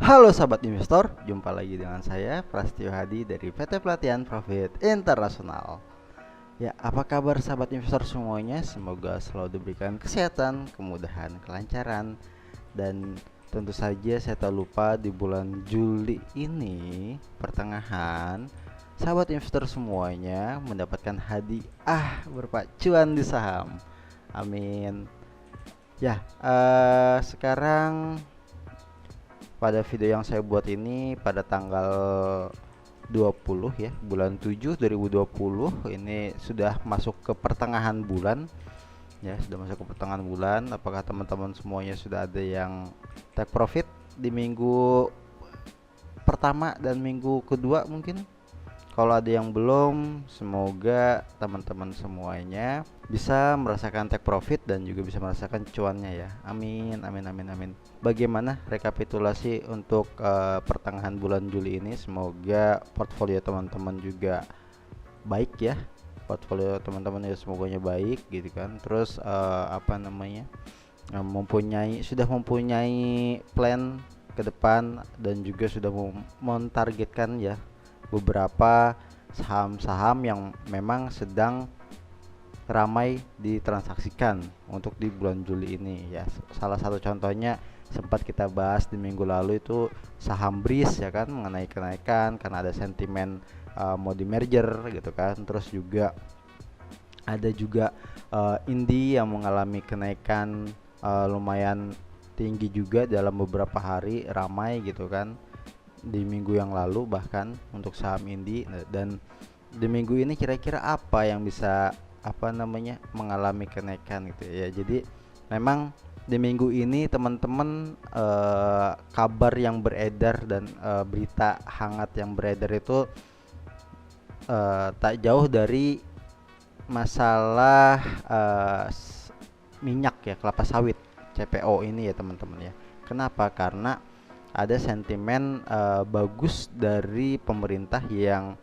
Halo sahabat investor, jumpa lagi dengan saya Prastio Hadi dari PT Pelatihan Profit Internasional. Ya, apa kabar sahabat investor semuanya? Semoga selalu diberikan kesehatan, kemudahan, kelancaran, dan tentu saja saya tak lupa di bulan Juli ini pertengahan sahabat investor semuanya mendapatkan hadiah berupa cuan di saham. Amin. Ya, sekarang pada video yang saya buat ini pada tanggal 20 ya, bulan 7 2020, ini sudah masuk ke pertengahan bulan ya, sudah masuk ke pertengahan bulan. Apakah teman-teman semuanya sudah ada yang take profit di minggu pertama dan minggu kedua mungkin? Kalau ada yang belum, semoga teman-teman semuanya bisa merasakan take profit dan juga bisa merasakan cuannya ya. Amin, amin, amin, amin. Bagaimana rekapitulasi untuk pertengahan bulan Juli ini? Semoga portfolio teman-teman juga baik ya. Portfolio teman-teman ya semoga baik gitu kan. Terus sudah mempunyai plan ke depan dan juga sudah mentargetkan ya beberapa saham-saham yang memang sedang ramai ditransaksikan untuk di bulan Juli ini ya. Salah satu contohnya sempat kita bahas di minggu lalu itu saham BRIS ya kan, mengenai kenaikan karena ada sentimen mau di merger gitu kan. Terus juga ada juga Indi yang mengalami kenaikan lumayan tinggi juga dalam beberapa hari, ramai gitu kan di minggu yang lalu bahkan untuk saham Indi. Dan di minggu ini kira-kira apa yang bisa mengalami kenaikan gitu ya. Jadi memang di minggu ini teman-teman, kabar yang beredar dan berita hangat yang beredar itu tak jauh dari masalah minyak ya, kelapa sawit CPO ini ya teman-teman ya. Kenapa? Karena ada sentimen bagus dari pemerintah yang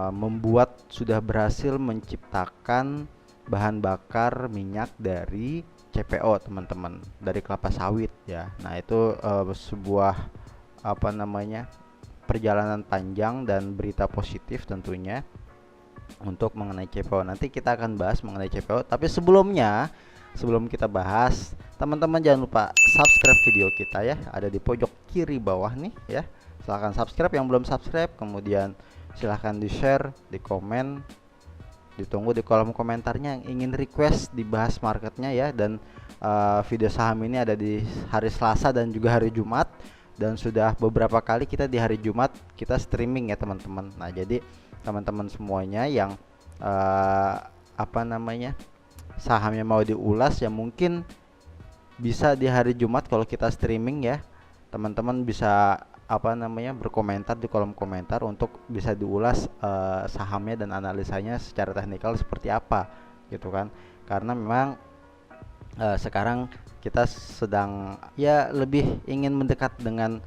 membuat sudah berhasil menciptakan bahan bakar minyak dari CPO teman-teman, dari kelapa sawit ya. Nah itu sebuah perjalanan panjang dan berita positif tentunya untuk mengenai CPO. Nanti kita akan bahas mengenai CPO, tapi sebelum kita bahas, teman-teman jangan lupa subscribe video kita ya, ada di pojok kiri bawah nih ya. Silahkan subscribe yang belum subscribe, kemudian silahkan di share, di komen, ditunggu di kolom komentarnya yang ingin request dibahas marketnya ya. Dan video saham ini ada di hari Selasa dan juga hari Jumat, dan sudah beberapa kali kita di hari Jumat kita streaming ya teman-teman. Nah jadi teman-teman semuanya yang sahamnya mau diulas ya, mungkin bisa di hari Jumat kalau kita streaming ya. Teman-teman bisa berkomentar di kolom komentar untuk bisa diulas sahamnya dan analisanya secara teknikal seperti apa gitu kan. Karena memang sekarang kita sedang ya lebih ingin mendekat dengan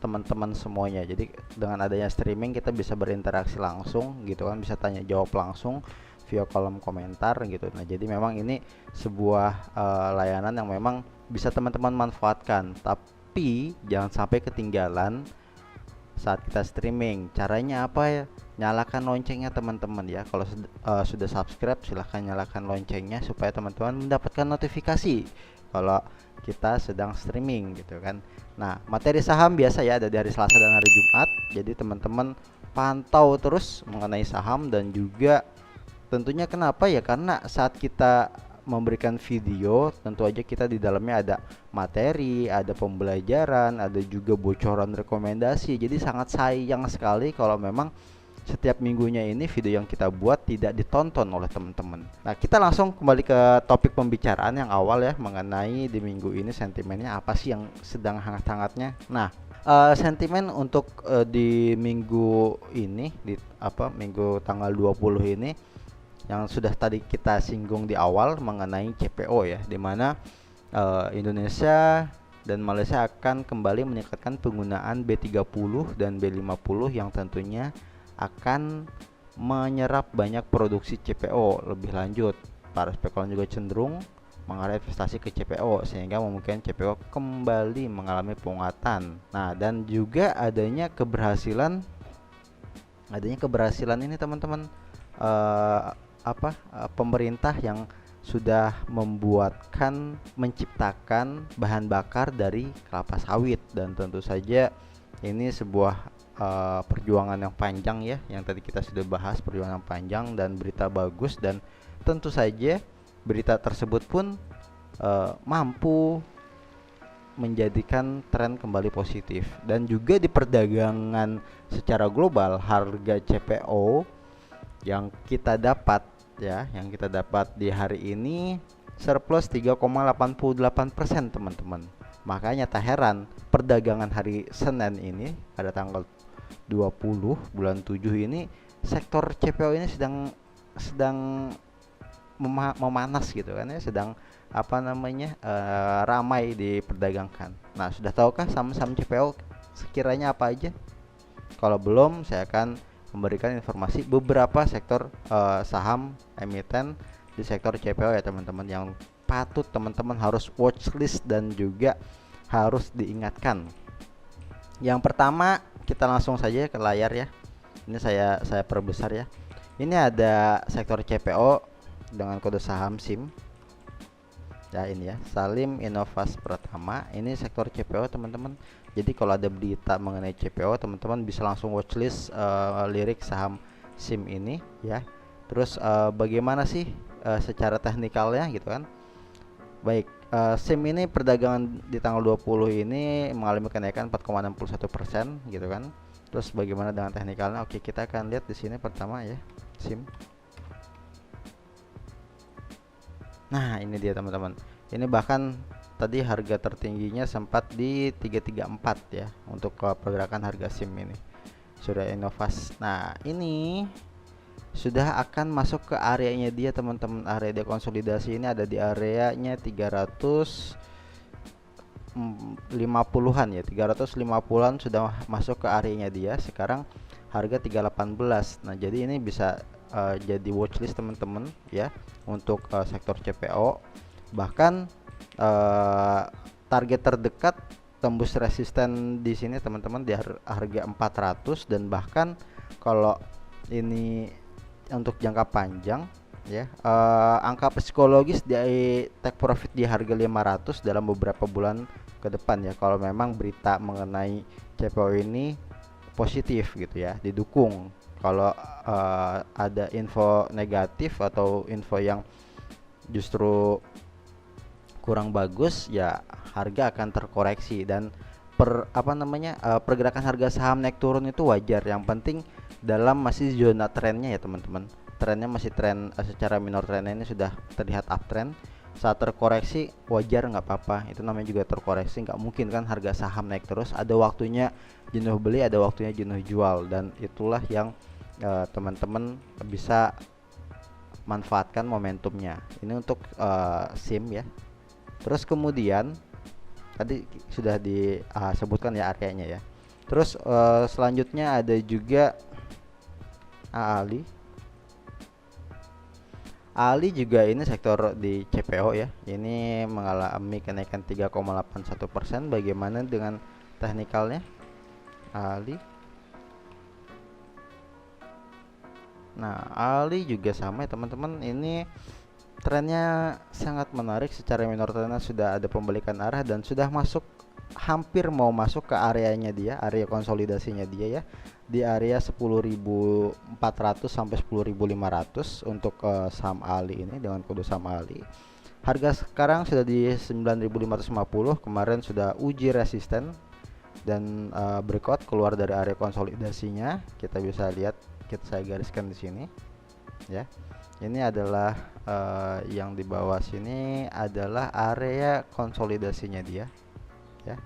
teman-teman semuanya. Jadi dengan adanya streaming kita bisa berinteraksi langsung gitu kan, bisa tanya jawab langsung via kolom komentar gitu. Nah jadi memang ini sebuah layanan yang memang bisa teman-teman manfaatkan, tapi jangan sampai ketinggalan saat kita streaming. Caranya apa ya? Nyalakan loncengnya teman-teman ya. Kalau sudah subscribe silahkan nyalakan loncengnya supaya teman-teman mendapatkan notifikasi kalau kita sedang streaming gitu kan. Nah materi saham biasa ya ada di hari Selasa dan hari Jumat, jadi teman-teman pantau terus mengenai saham. Dan juga tentunya kenapa ya, karena saat kita memberikan video tentu aja kita di dalamnya ada materi, ada pembelajaran, ada juga bocoran rekomendasi. Jadi sangat sayang sekali kalau memang setiap minggunya ini video yang kita buat tidak ditonton oleh teman-teman. Nah kita langsung kembali ke topik pembicaraan yang awal ya, mengenai di minggu ini sentimennya apa sih yang sedang hangat-hangatnya. Nah sentimen untuk di minggu ini, minggu tanggal 20 ini, yang sudah tadi kita singgung di awal mengenai CPO ya, dimana Indonesia dan Malaysia akan kembali meningkatkan penggunaan B30 dan B50 yang tentunya akan menyerap banyak produksi CPO lebih lanjut. Para spekulan juga cenderung mengarah investasi ke CPO sehingga memungkinkan CPO kembali mengalami penguatan. Nah, dan juga adanya keberhasilan ini teman-teman, eh, pemerintah yang sudah menciptakan bahan bakar dari kelapa sawit, dan tentu saja ini sebuah perjuangan yang panjang ya, yang tadi kita sudah bahas, perjuangan yang panjang dan berita bagus, dan tentu saja berita tersebut pun mampu menjadikan tren kembali positif. Dan juga di perdagangan secara global, harga CPO yang kita dapat di hari ini surplus 3,88% teman-teman. Makanya tak heran perdagangan hari Senin ini pada tanggal 20 bulan 7 ini sektor CPO ini sedang memanas gitu kan ya, sedang ramai diperdagangkan. Nah, sudah tahukah saham-saham CPO sekiranya apa aja? Kalau belum, saya akan memberikan informasi beberapa sektor saham emiten di sektor CPO ya teman-teman, yang patut teman-teman harus watchlist dan juga harus diingatkan. Yang pertama, kita langsung saja ke layar ya. Ini saya perbesar ya. Ini ada sektor CPO dengan kode saham SIM. Ya, ini ya, Salim Inovas Pratama. Ini sektor CPO teman-teman. Jadi kalau ada berita mengenai CPO, teman-teman bisa langsung watchlist lirik saham SIM ini ya. Terus bagaimana sih secara teknikalnya gitu kan. Baik, SIM ini perdagangan di tanggal 20 ini mengalami kenaikan 4,61% gitu kan. Terus bagaimana dengan teknikalnya? Oke, kita akan lihat di sini pertama ya, SIM. Nah, ini dia teman-teman. Ini bahkan tadi harga tertingginya sempat di 334 ya untuk pergerakan harga SIM ini. Sudah Inovas. Nah, ini sudah akan masuk ke areanya dia teman-teman. Area dia konsolidasi ini ada di areanya 350-an ya. 350-an sudah masuk ke areanya dia. Sekarang harga 318. Nah, jadi ini bisa jadi watchlist teman-teman ya untuk sektor CPO. Bahkan target terdekat tembus resisten di sini teman-teman di harga 400, dan bahkan kalau ini untuk jangka panjang ya, angka psikologis di take profit di harga 500 dalam beberapa bulan ke depan ya, kalau memang berita mengenai CPO ini positif gitu ya, didukung. Kalau ada info negatif atau info yang justru kurang bagus ya, harga akan terkoreksi. Dan pergerakan harga saham naik turun itu wajar, yang penting dalam masih zona trennya ya teman-teman. Trennya masih tren secara minor, trennya ini sudah terlihat uptrend. Saat terkoreksi wajar, nggak apa-apa, itu namanya juga terkoreksi. Nggak mungkin kan harga saham naik terus, ada waktunya jenuh beli, ada waktunya jenuh jual, dan itulah yang teman-teman bisa manfaatkan momentumnya. Ini untuk SIM ya. Terus kemudian tadi sudah disebutkan ya areanya ya. Terus selanjutnya ada juga Ali. Ali juga ini sektor di CPO ya. Ini mengalami kenaikan 3,81%. Bagaimana dengan teknikalnya Ali? Nah, Ali juga sama ya teman-teman. Ini trennya sangat menarik, secara minor trennya sudah ada pembalikan arah dan sudah hampir mau masuk ke areanya dia, area konsolidasinya dia ya, di area 10.400 sampai 10.500 untuk saham Ali ini dengan kode saham Ali. Harga sekarang sudah di 9.550, kemarin sudah uji resisten dan breakout keluar dari area konsolidasinya. Kita bisa lihat, saya gariskan di sini ya. Ini adalah yang di bawah sini adalah area konsolidasinya dia ya.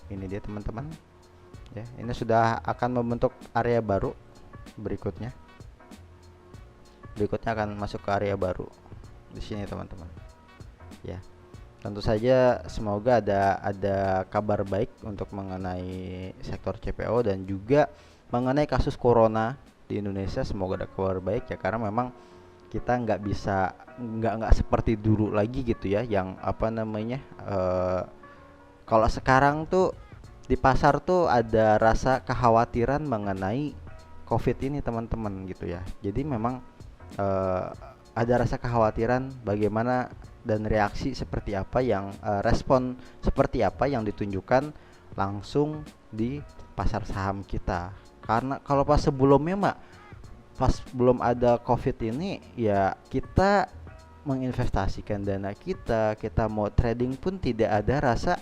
Ini dia teman-teman ya. Ini sudah akan membentuk area baru berikutnya akan masuk ke area baru di sini teman-teman ya. Tentu saja semoga ada kabar baik untuk mengenai sektor CPO dan juga mengenai kasus corona di Indonesia. Semoga ada kabar baik ya, karena memang kita nggak seperti dulu lagi gitu ya, yang apa namanya, kalau sekarang tuh di pasar tuh ada rasa kekhawatiran mengenai COVID ini teman-teman gitu ya. Jadi memang eh, ada rasa kekhawatiran bagaimana dan reaksi seperti apa yang respon seperti apa yang ditunjukkan langsung di pasar saham kita. Karena kalau pas sebelumnya mak, pas belum ada COVID ini ya kita menginvestasikan dana kita, kita mau trading pun tidak ada rasa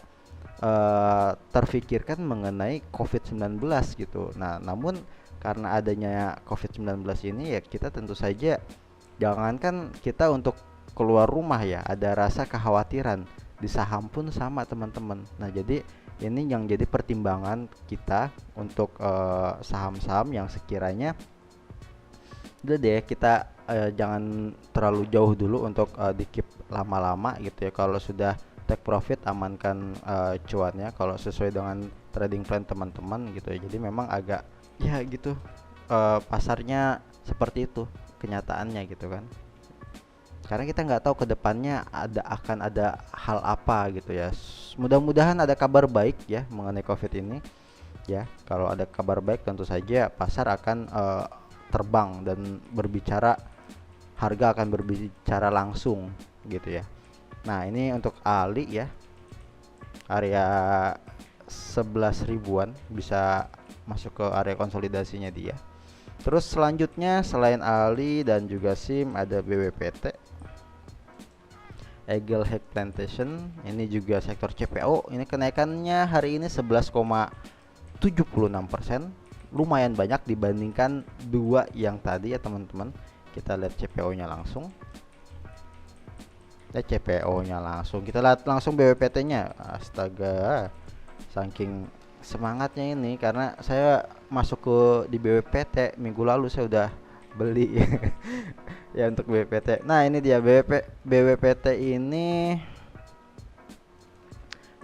terfikirkan mengenai COVID-19 gitu. Nah, namun karena adanya COVID-19 ini ya kita tentu saja jangankan kita untuk keluar rumah ya, ada rasa kekhawatiran. Di saham pun sama teman-teman. Nah, jadi ini yang jadi pertimbangan kita untuk saham-saham yang sekiranya udah deh kita jangan terlalu jauh dulu untuk di keep lama-lama gitu ya. Kalau sudah take profit amankan cuannya kalau sesuai dengan trading plan teman-teman gitu ya. Jadi memang agak ya gitu, pasarnya seperti itu kenyataannya gitu kan. Karena kita nggak tahu ke depannya akan ada hal apa gitu ya. Mudah-mudahan ada kabar baik ya mengenai COVID ini ya. Kalau ada kabar baik tentu saja pasar akan terbang dan berbicara, harga akan berbicara langsung gitu ya. Nah, ini untuk Ali ya, area 11 ribuan bisa masuk ke area konsolidasinya dia. Terus selanjutnya selain Ali dan juga SIM ada BWPT, Eagle Hack Plantation, ini juga sektor CPO. Ini kenaikannya hari ini 11,76%, lumayan banyak dibandingkan dua yang tadi ya teman-teman. Kita lihat CPO-nya langsung. CPO-nya langsung. Kita lihat langsung BWPT-nya. Astaga. Saking semangatnya ini karena saya masuk ke di BWPT minggu lalu saya udah beli ya untuk BWPT. Nah, ini dia BWPT ini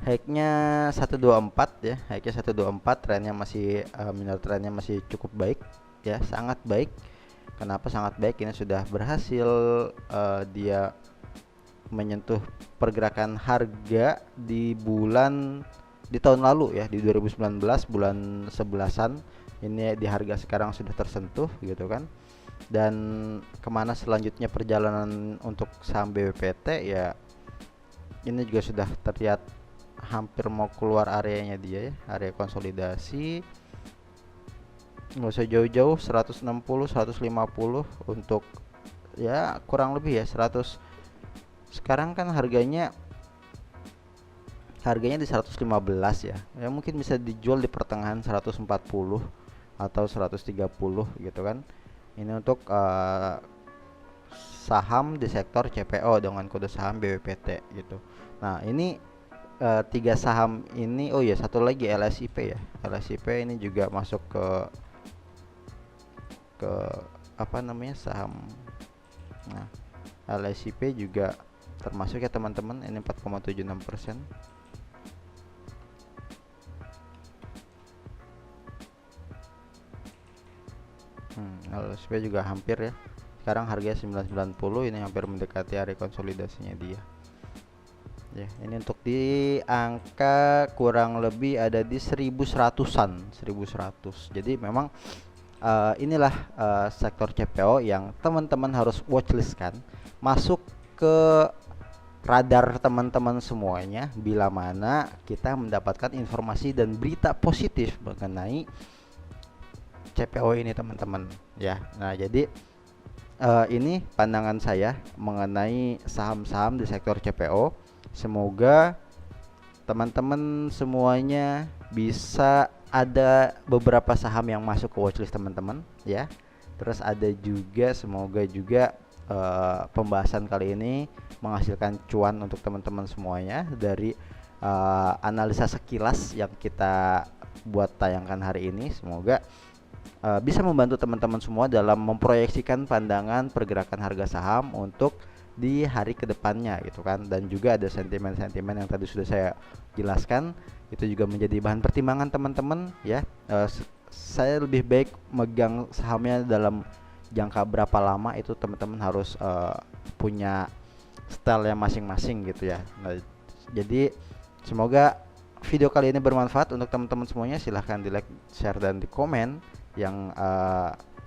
high-nya 124 ya. High-nya 124, trennya masih minor trennya masih cukup baik ya, sangat baik. Kenapa sangat baik? Ini sudah berhasil dia menyentuh pergerakan harga di tahun lalu ya, di 2019 bulan 11-an. Ini di harga sekarang sudah tersentuh gitu kan. Dan kemana selanjutnya perjalanan untuk saham BWPT ya, ini juga sudah terlihat hampir mau keluar areanya dia ya, area konsolidasi. Nggak usah jauh-jauh, 160 150 untuk ya kurang lebih ya 100. Sekarang kan harganya di 115 ya. Ya mungkin bisa dijual di pertengahan 140 atau 130 gitu kan. Ini untuk saham di sektor CPO dengan kode saham BWPT gitu. Nah, ini tiga saham ini, oh ya satu lagi LSIP ya. LSIP ini juga masuk ke apa namanya saham. Nah, LSIP juga termasuk ya teman-teman, ini 4,76%. LSIP juga hampir ya. Sekarang harganya 990, ini hampir mendekati area konsolidasinya dia. Ya, ini untuk di angka kurang lebih ada di 1100-an, 1100. Jadi memang inilah sektor CPO yang teman-teman harus watchlist kan, masuk ke radar teman-teman semuanya bila mana kita mendapatkan informasi dan berita positif mengenai CPO ini teman-teman ya. Nah, jadi ini pandangan saya mengenai saham-saham di sektor CPO. Semoga teman-teman semuanya bisa ada beberapa saham yang masuk ke watchlist teman-teman ya. Terus ada juga semoga juga pembahasan kali ini menghasilkan cuan untuk teman-teman semuanya dari analisa sekilas yang kita buat tayangkan hari ini. Semoga bisa membantu teman-teman semua dalam memproyeksikan pandangan pergerakan harga saham untuk di hari kedepannya gitu kan. Dan juga ada sentimen-sentimen yang tadi sudah saya jelaskan, itu juga menjadi bahan pertimbangan teman-teman ya. Saya lebih baik megang sahamnya dalam jangka berapa lama itu teman-teman harus punya style yang masing-masing gitu ya. Nah, jadi semoga video kali ini bermanfaat untuk teman-teman semuanya. Silahkan di like, share, dan di komen yang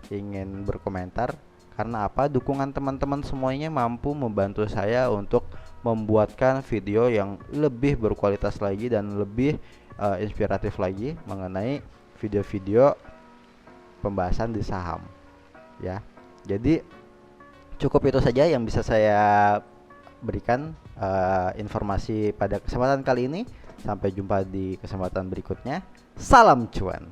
ingin berkomentar. Karena apa? Dukungan teman-teman semuanya mampu membantu saya untuk membuatkan video yang lebih berkualitas lagi dan lebih inspiratif lagi mengenai video-video pembahasan di saham ya. Jadi cukup itu saja yang bisa saya berikan informasi pada kesempatan kali ini. Sampai jumpa di kesempatan berikutnya. Salam cuan.